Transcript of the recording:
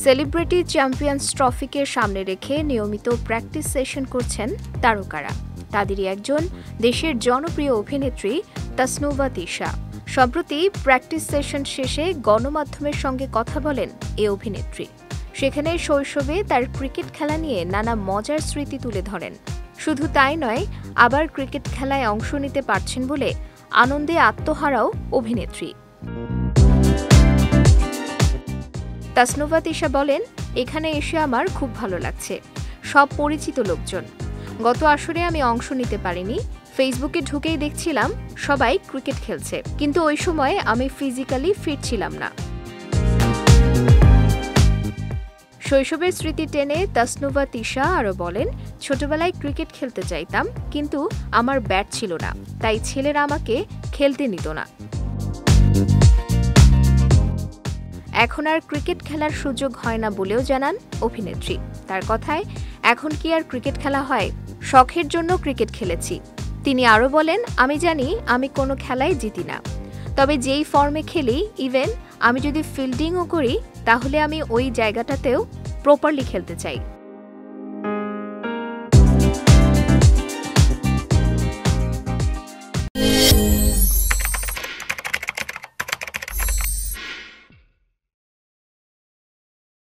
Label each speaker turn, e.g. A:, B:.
A: Celebrity champions ট্রফিকে সামনে রেখে নিয়মিত প্র্যাকটিস সেশন করছেন তারকারা। তাদেরই একজন দেশের জনপ্রিয় অভিনেত্রী তাসনুভা তিশা। সম্প্রতি প্র্যাকটিস সেশন শেষে গণমাধ্যমের সঙ্গে কথা বলেন এ অভিনেত্রী। সেখানে শৈশবে তার ক্রিকেট খেলা নিয়ে নানা মজার স্মৃতি তুলে ধরেন। শুধু তাই নয়, আবার ক্রিকেট খেলায় অংশ নিতে পারছেন বলে আনন্দে আত্মহারাও অভিনেত্রী। তাসনুভা তিশা বলেন, এখানে এসে আমার খুব ভালো লাগছে। সব পরিচিত লোকজন। গত আসরে আমি অংশ নিতে পারিনি। ফেসবুকে ঢুকেই দেখছিলাম সবাই ক্রিকেট খেলছে, কিন্তু ওই সময়ে আমি ফিজিক্যালি ফিট ছিলাম না। শৈশবের স্মৃতি টেনে তাসনুভা তিশা আরও বলেন, ছোটবেলায় ক্রিকেট খেলতে চাইতাম, কিন্তু আমার ব্যাট ছিল না, তাই ছেলেরা আমাকে খেলতে নিত না। এখন আর ক্রিকেট খেলার সুযোগ হয় না বলেও জানান অভিনেত্রী। তার কথায়, এখন কি আর ক্রিকেট খেলা হয়? শখের জন্য ক্রিকেট খেলেছি। তিনি আরও বলেন, আমি জানি আমি কোনো খেলায় জিতি না, তবে যেই ফর্মে খেলি, ইভেন আমি যদি ফিল্ডিংও করি, তাহলে আমি ওই জায়গাটাতেও প্রপারলি খেলতে চাই।